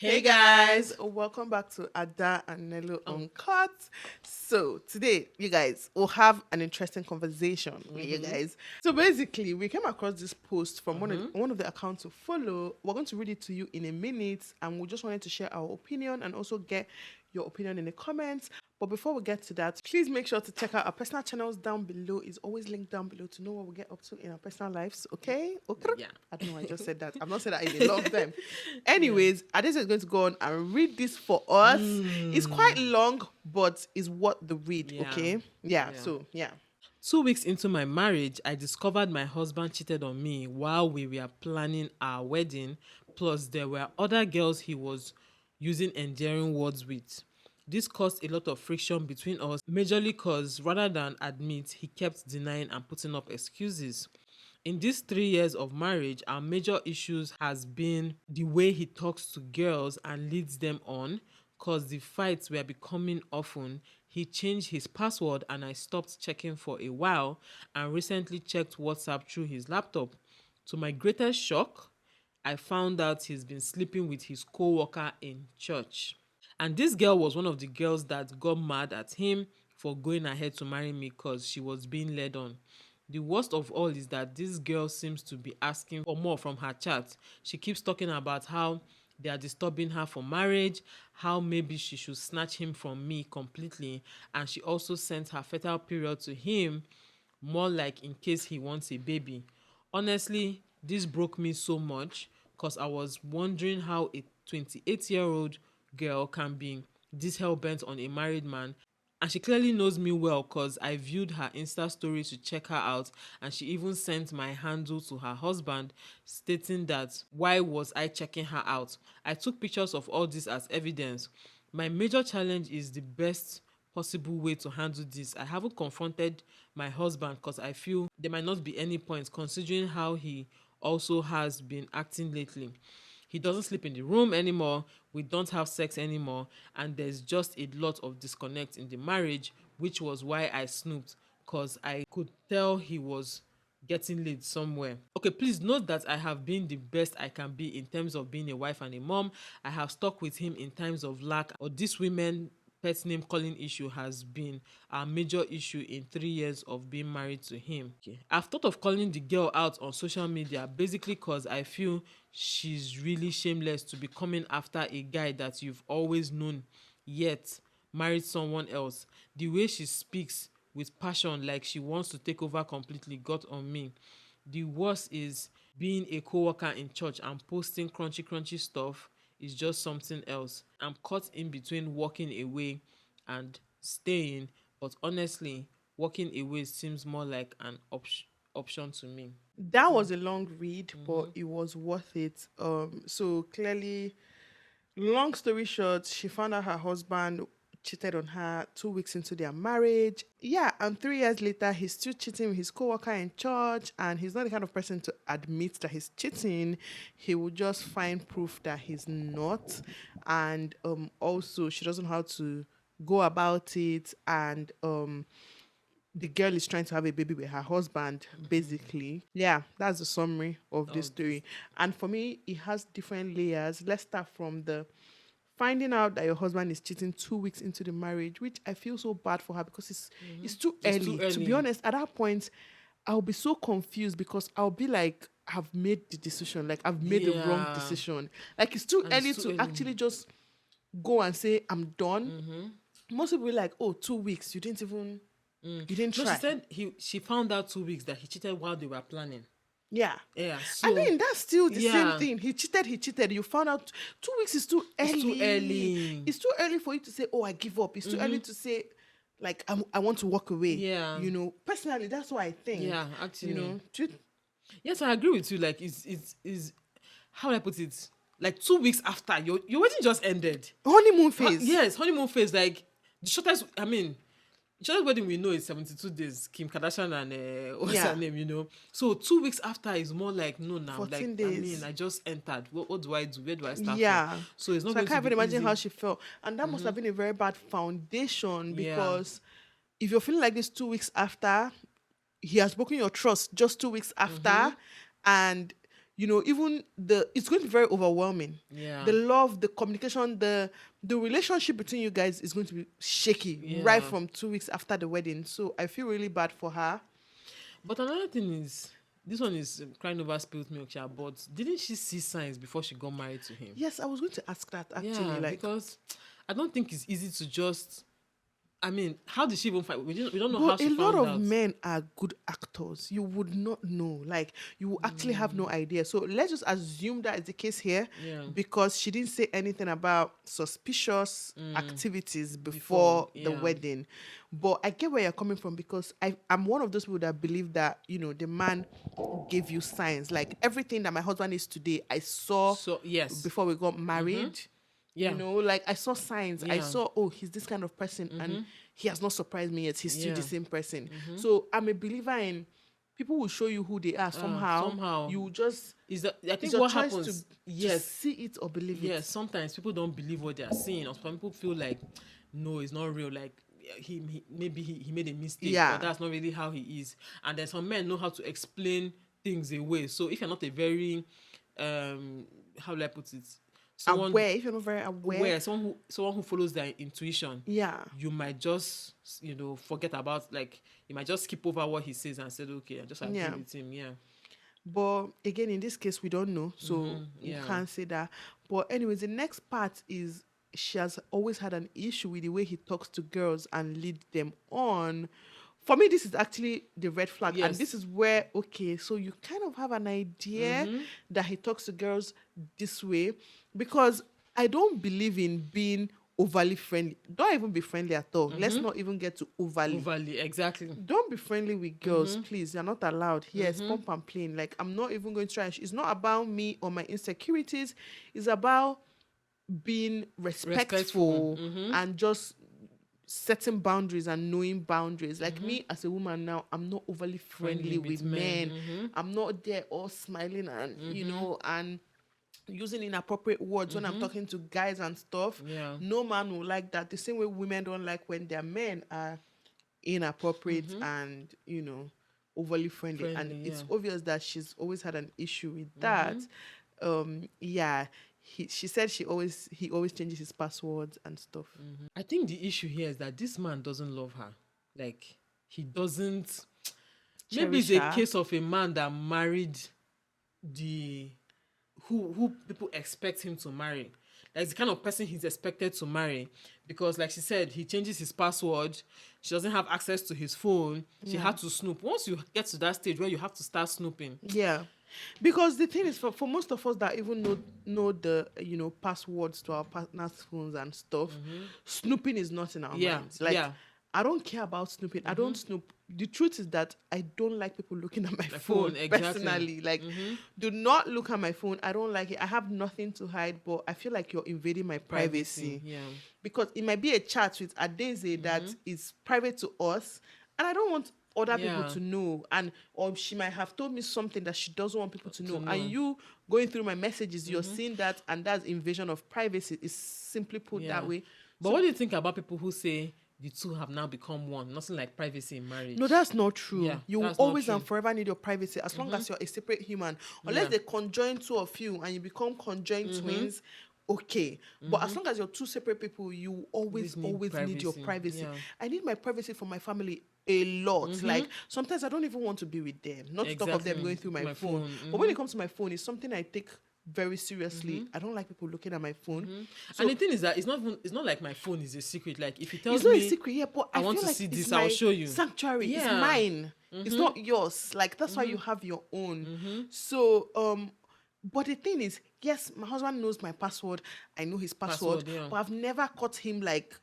Hey guys, welcome back to Ada and Nelo Uncut. So today, you guys will have an interesting conversation with you guys. So basically, we came across this post from one of the accounts to follow. We're going to read it to you in a minute, and we just wanted to share our opinion and also get your opinion in the comments. But before we get to that, please make sure to check out our personal channels down below. It's always linked down below to know what we get up to in our personal lives. Okay? Okay. Yeah. I don't know. I just said that. I've not said that in a long time. Anyways, Adesa is going to go on and read this for us. It's quite long, but it's what the read. Yeah. Okay? Yeah. 2 weeks into my marriage, I discovered my husband cheated on me while we were planning our wedding. Plus, there were other girls he was using endearing words with. This caused a lot of friction between us, majorly because rather than admit, he kept denying and putting up excuses. In these 3 years of marriage, our major issues has been the way he talks to girls and leads them on, cause the fights were becoming often. He changed his password and I stopped checking for a while and recently checked WhatsApp through his laptop. To my greatest shock, I found out he's been sleeping with his co-worker in church. And this girl was one of the girls that got mad at him for going ahead to marry me because she was being led on. The worst of all is that this girl seems to be asking for more from her chat. She keeps talking about how they are disturbing her for marriage, how maybe she should snatch him from me completely, and she also sent her fertile period to him, more like in case he wants a baby. Honestly, this broke me so much because I was wondering how a 28-year-old girl can be this hell-bent on a married man. And she clearly knows me well because I viewed her Insta story to check her out, and she even sent my handle to her husband stating that why was I checking her out. I took pictures of all this as evidence. My major challenge is the best possible way to handle this. I haven't confronted my husband because I feel there might not be any point considering how he also has been acting lately. He doesn't sleep in the room anymore, we don't have sex anymore, and there's just a lot of disconnect in the marriage, which was why I snooped, because I could tell he was getting laid somewhere. Okay, please note that I have been the best I can be in terms of being a wife and a mom. I have stuck with him in times of lack, or this women pet name calling issue has been a major issue in 3 years of being married to him. Okay. I've thought of calling the girl out on social media basically because I feel she's really shameless to be coming after a guy that you've always known yet married someone else. The way she speaks with passion like she wants to take over completely got on me. The worst is being a co-worker in church and posting crunchy stuff is just something else. I'm caught in between walking away and staying, but honestly, walking away seems more like an option to me. That was a long read, but it was worth it. So clearly, long story short, she found out her husband cheated on her 2 weeks into their marriage. Yeah, and 3 years later, he's still cheating with his co-worker in church, and he's not the kind of person to admit that he's cheating. He will just find proof that he's not. And also, she doesn't know how to go about it, and the girl is trying to have a baby with her husband, basically. Yeah, that's the summary of this story. And for me, it has different layers. Let's start from the finding out that your husband is cheating 2 weeks into the marriage, which I feel so bad for her because it's too It's early. too To be early. honest, at that point, I'll be so confused because I'll be like, I've made the decision, like I've made the wrong Yeah. decision. Like it's too And early it's too to early. actually just go and say I'm done. Most people be like, oh, 2 weeks, you didn't even you didn't No, try. she said she found out 2 weeks that he cheated while they were planning. Yeah. Yeah, I so mean, that's still the same yeah, thing. He cheated. You found out 2 weeks is too early. it's too early. It's too early for you to say, oh, I give up. It's too early to say, like, I want to walk away. Yeah. You know, personally, that's what I think. Yeah, actually. You know, Yes, I agree with you. Like, is how do I put it? Like 2 weeks after your wedding just ended. honeymoon phase. Yes, honeymoon phase. Like the shortest. I mean, the shortest wedding we know is 72 days. Kim Kardashian and what's Yeah. her name? You know. So 2 weeks after is more like no now. 14 Like days. I mean, I just entered. What do I do? Where do I start? Yeah. From? So it's not So I going can't to even be imagine easy. how she felt. And that must have been a very bad foundation Yeah. because if you're feeling like this 2 weeks after, he has broken your trust just 2 weeks after, and even it's going to be very overwhelming. Yeah. The love, the communication, the relationship between you guys is going to be shaky right Yeah. from 2 weeks after the wedding. So I feel really bad for her. But another thing is, this one is crying over spilled milk, sha, but didn't she see signs before she got married to him? Yes, I was going to ask that actually. Yeah, Like, because I don't think it's easy to just. I mean, how did she even find? We don't know how but she a lot found of out. men are good actors. You would not know. Like, you will actually have no idea. So let's just assume that is the case here, Yeah. because she didn't say anything about suspicious activities Before, before the yeah. wedding. But I get where you're coming from, because I'm one of those people that believe that, the man gave you signs. Like, everything that my husband is today, I saw So yes. before we got married. Yeah. Like, I saw signs. I Yeah. saw, oh, he's this kind of person, and he has not surprised me yet. He's still Yeah. the same person. So I'm a believer in people will show you who they are somehow. somehow. You just Is that I it's think your what choice happens? to Yes. see it or believe Yes. it. Sometimes people don't believe what they are seeing, or some people feel like, no, it's not real. Like maybe he made a mistake, Yeah. or that's not really how he is. And then some men know how to explain things away. So if you're not a very how do I put it? Someone Aware, if you're not very aware. someone who follows their intuition, Yeah. you might just forget about, like, you might just skip over what he says and said, okay, I just agree Yeah. with him. Yeah. But again, in this case, we don't know, so yeah. we can't say that. But anyways, the next part is she has always had an issue with the way he talks to girls and lead them on. For me, this is actually the red flag. Yes. And this is where, okay, so you kind of have an idea that he talks to girls this way, because I don't believe in being overly friendly. Don't even be friendly at all. Let's not even get to overly. Overly, exactly. Don't be friendly with girls, please. You're not allowed. Yes, pump and plain. Like, I'm not even going to try. It's not about me or my insecurities. It's about being respectful, and just setting boundaries and knowing boundaries. Like, me as a woman now, I'm not overly friendly with men. I'm not there all smiling and and using inappropriate words when I'm talking to guys and stuff. Yeah. No man will like that. The same way women don't like when their men are inappropriate and overly friendly. And it's obvious that she's always had an issue with that. Yeah, she said he always changes his passwords and stuff. I think the issue here is that this man doesn't love her. Like, he doesn't. Maybe it's Cherish a her. case of a man that married the who people expect him to marry. Like, the kind of person he's expected to marry, because, like she said, he changes his password. She doesn't have access to his phone. She had to snoop. Once you get to that stage where you have to start snooping, Yeah, because the thing is, for most of us that even know the passwords to our partners' phones and stuff, snooping is not in our minds. Like, I don't care about snooping. I don't snoop. The truth is that I don't like people looking at my phone, exactly. personally. Like, do not look at my phone. I don't like it. I have nothing to hide, but I feel like you're invading my privacy. Yeah. Because it might be a chat with Adeze that is private to us, and I don't want other people to know. Or she might have told me something that she doesn't want people to know. And you going through my messages, you're seeing that, and that's invasion of privacy. Is simply put that way. But what do you think about people who say the two have now become one? Nothing like privacy in marriage. No, that's not true. Yeah, you will that's not always true. and forever need your privacy as long as you're a separate human. Unless they conjoin two of you and you become conjoined twins, okay. But as long as you're two separate people, you always need your privacy. Yeah. I need my privacy for my family a lot. Like, sometimes I don't even want to be with them. Not to talk of them going through my phone. But when it comes to my phone, it's something I take very seriously. I don't like people looking at my phone. So, And the thing is that it's not like my phone is a secret. Like, if he tells it's not me a secret, yeah, but I want feel to like see it's this, my I'll show you. sanctuary. It's Yeah. mine. It's not yours. Like, that's why you have your own. So, but the thing is, yes, my husband knows my password. I know his password, yeah. but I've never caught him like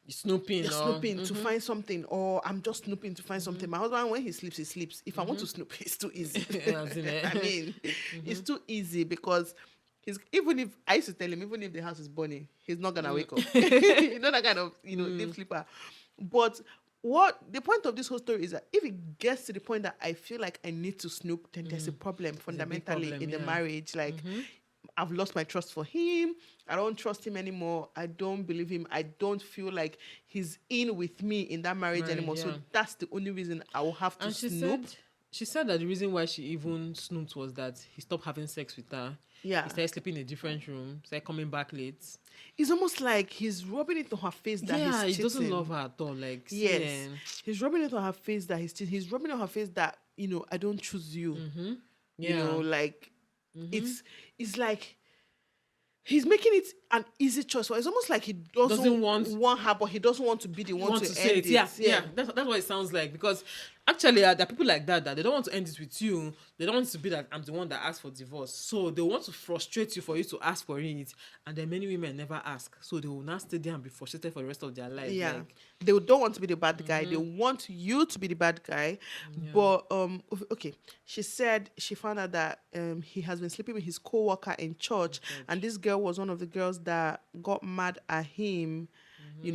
snooping to find something, or I'm just snooping to find something. My husband, when he sleeps, he sleeps. If I want to snoop, it's too easy. I mean, it's too easy, because even if I used to tell him, even if the house is burning, he's not gonna wake up. You know, that kind of deep sleeper. But what the point of this whole story is that if it gets to the point that I feel like I need to snoop, then there's a problem fundamentally problem, in the yeah. marriage. Like, I've lost my trust for him. I don't trust him anymore. I don't believe him. I don't feel like he's in with me in that marriage anymore. yeah. So that's the only reason I will have to And she snoop. She said that the reason why she even snooped was that he stopped having sex with her. Yeah. He started sleeping in a different room, started coming back late. It's almost like he's rubbing it to her face that he's cheating. He doesn't love her at all. Like, yes, he's rubbing it on her face that he's cheating. He's rubbing it on her face that, I don't choose you. Like, it's like he's making it an easy choice. So it's almost like he doesn't want her, but he doesn't want to be the one to end it. Yeah. That's what it sounds like. Because actually, there are people like that they don't want to end it with you. They don't want to be like, I'm the one that asked for divorce. So they want to frustrate you for you to ask for it. And then many women never ask. So they will now stay there and be frustrated for the rest of their life. Yeah. Like, they don't want to be the bad guy. They want you to be the bad guy. Yeah. But, okay. She said she found out that he has been sleeping with his co-worker in church. And this girl was one of the girls that got mad at him,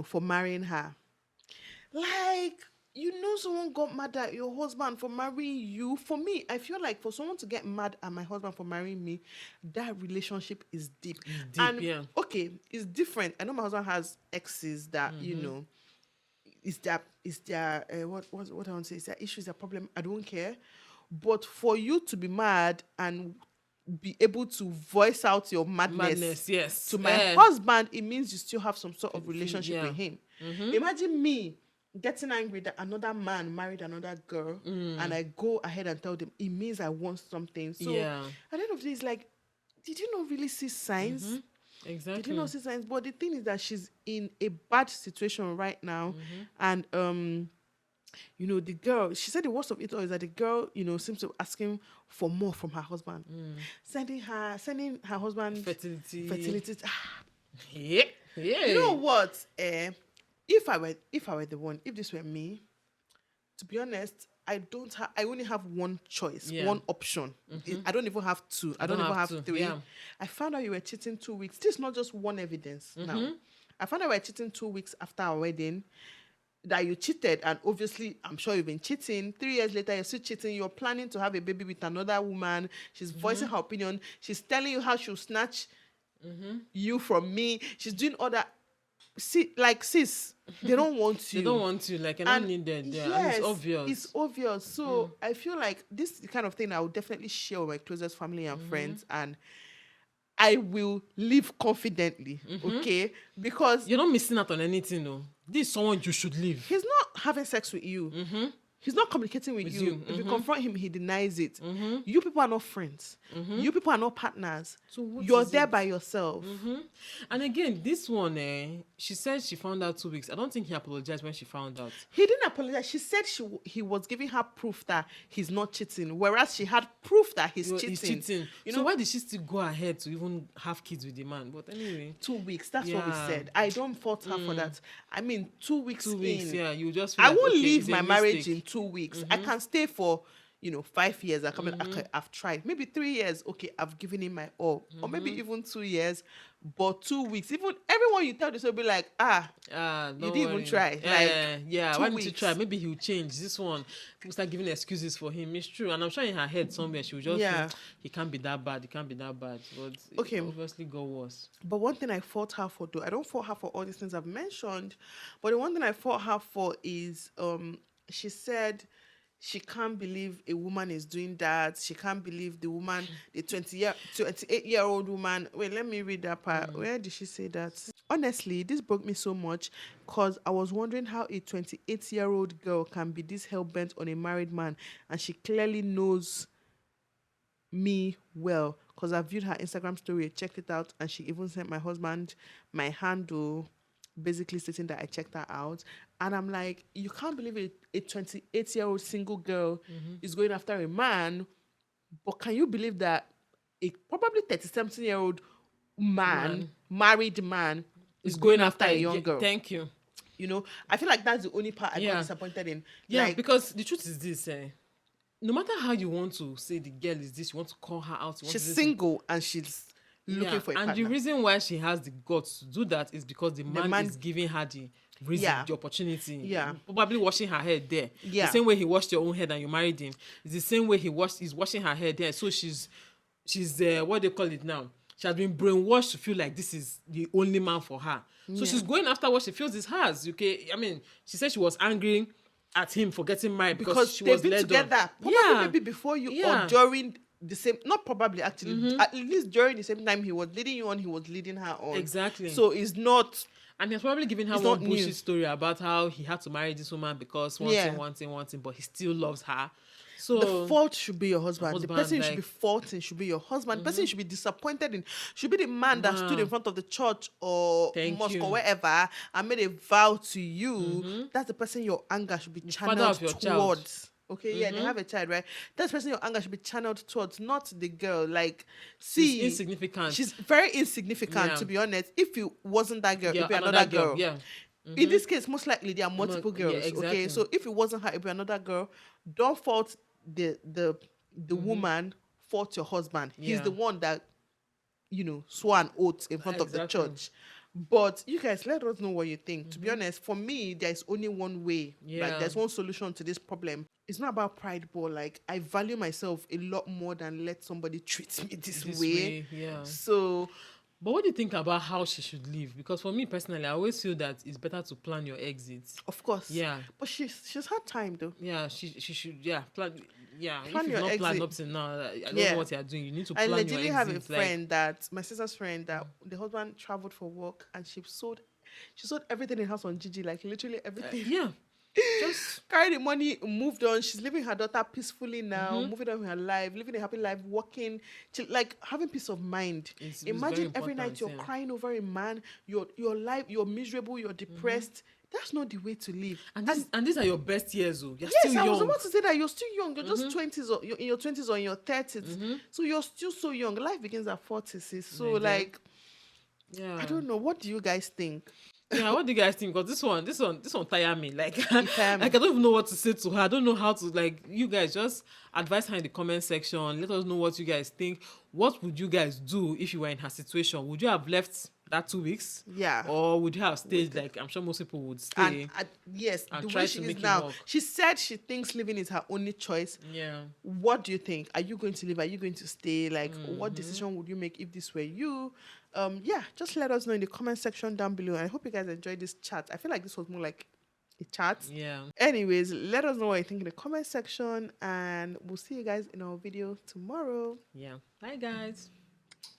for marrying her. Like, someone got mad at your husband for marrying you. For me, I feel like for someone to get mad at my husband for marrying me, that relationship is deep. Okay, it's different. I know my husband has exes that, is their what I want to say, is their issue, is their problem. I don't care. But for you to be mad and be able to voice out your madness to my husband, it means you still have some sort of relationship with him. Imagine me getting angry that another man married another girl and I go ahead and tell them, it means I want something. So at the end of the day, it's like, did you not really see signs? Exactly. Did you not see signs? But the thing is that she's in a bad situation right now. And the girl, she said the worst of it all is that the girl, seems to be asking for more from her husband. Sending her husband fertility. Yeah. You know what? If I were the one, if this were me, to be honest, I only have one choice, one option. I don't even have two. I don't even have three. Yeah. I found out you were cheating 2 weeks. This is not just one evidence now. I found out you were cheating 2 weeks after our wedding, that you cheated, and obviously I'm sure you've been cheating. 3 years later, you're still cheating. You're planning to have a baby with another woman. She's voicing her opinion. She's telling you how she'll snatch you from me. She's doing all that. See, like, sis, they don't want you. They don't want you. Like, you're not needed there. Yes, and it's obvious. It's obvious. So I feel like this is the kind of thing I would definitely share with my closest family and friends, and I will live confidently, okay? Because you're not missing out on anything, though. This is someone you should leave. He's not having sex with you. He's not communicating with you. If you confront him, he denies it. You people are not friends. You people are not partners. So you're there by yourself. And again, this one, she said she found out 2 weeks. I don't think he apologized when she found out. He didn't apologize. She said he was giving her proof that he's not cheating, whereas she had proof that he's cheating. So why did she still go ahead to even have kids with the man? But anyway, 2 weeks. That's what we said. I don't fault her for that. I mean, 2 weeks. 2 weeks. In, yeah. You just. I won't leave my marriage in 2 weeks. I can stay for 5 years. I've tried. Maybe 3 years. Okay, I've given him my all, or maybe even 2 years. But 2 weeks, even everyone you tell this will be like, you didn't even try. Why didn't you try? Maybe he'll change. This one, people start giving excuses for him. It's true, and I'm sure in her head somewhere she will just think, he can't be that bad. But it obviously got worse. But one thing I fought her for, though, I don't fault her for all these things I've mentioned, but the one thing I fought her for is, she said she can't believe a woman is doing that. She can't believe the woman, the 28-year-old woman. Wait, let me read that part. Where did she say that? Honestly, this broke me so much because I was wondering how a 28-year-old girl can be this hell-bent on a married man, and she clearly knows me well because I viewed her Instagram story, checked it out, and she even sent my husband my handle, basically stating that I checked her out. And I'm like, you can't believe a 28-year-old single girl is going after a man, but can you believe that a probably 30-something-year-old married man, is going after a young girl? Thank you. I feel like that's the only part I got disappointed in. Yeah, because the truth is this, no matter how you want to say the girl is this, you want to call her out. She's single and she's looking for a partner. And the reason why she has the guts to do that is because the man is giving her the reason, the opportunity. Yeah. Probably washing her hair there. Yeah. The same way he washed your own head and you married him. It's the same way he's washing her hair there. So she's what they call it now? She has been brainwashed to feel like this is the only man for her. So she's going after what she feels is hers. Okay. I mean, she said she was angry at him for getting married because she they've was been led on. together. Probably Yeah. maybe before you Yeah. or during the same, not probably actually, at least during the same time he was leading you on, he was leading her on. Exactly. So it's not. And he's probably giving her It's one not new. bullshit story about how he had to marry this woman because Yeah. one thing, but he still loves her. So The fault should be your husband. The person you should like, be faulting should be your husband. The person you should be disappointed in should be the man that stood in front of the church or Thank mosque you. or wherever and made a vow to you. That's the person your anger should be father channeled of your child. towards. Okay, yeah, they have a child, right? That's the person your anger should be channeled towards, not the girl. Like, see, insignificant. She's very insignificant, Yeah. to be honest. If it wasn't that girl, Yeah, it'd be another another girl. Yeah. In this case, most likely there are multiple Yeah, girls. exactly. Okay, so if it wasn't her, it'd be another girl. Don't fault the woman, fault your husband. He's Yeah. the one that, swore an oath in front of the Exactly. church. But you guys, let us know what you think. To be honest, for me, there's only one way. Yeah. Like, there's one solution to this problem. It's not about pride, but like, I value myself a lot more than let somebody treat me this way. Yeah. So, But what do you think about how she should leave? Because for me personally, I always feel that it's better to plan your exits. of course. Yeah. But she's had time though. Yeah, she should plan. Yeah, Plan if your you've not planned exit. up till now, I don't Yeah. know what you're doing. You need to I plan your literally have a exits. friend that my sister's friend that the husband traveled for work and she sold everything in her house on Gigi, like literally everything. Yeah, just Carried the money, moved on. She's living her daughter peacefully now, moving on with her life, living a happy life, working, like having peace of mind. It's Imagine very every night important, you're yeah. crying over a man, your life, you're miserable, you're depressed. That's not the way to live. and these are your best years, oh. You're Yes, still I young. was about to say that you're still young. You're just 20s or you're in your 20s or in your 30s. So you're still so young. Life begins at 40s. So Yeah. like, Yeah, I don't know. What do you guys think? yeah. What do you guys think? Because this one tire me. Like, tire me. like I don't even know what to say to her. I don't know how to, like. You guys just advise her in the comment section. Let us know what you guys think. What would you guys do if you were in her situation? Would you have left that 2 weeks? Yeah. Or would you have stayed? Like, I'm sure most people would stay. And yes, and the try way to she make is it now, work. she said she thinks living is her only choice. Yeah. What do you think? Are you going to live? Are you going to stay? Like, what decision would you make if this were you? Yeah, just let us know in the comment section down below. I hope you guys enjoyed this chat. I feel like this was more like a chat. Yeah. Anyways, let us know what you think in the comment section, and we'll see you guys in our video tomorrow. Yeah. Bye, guys.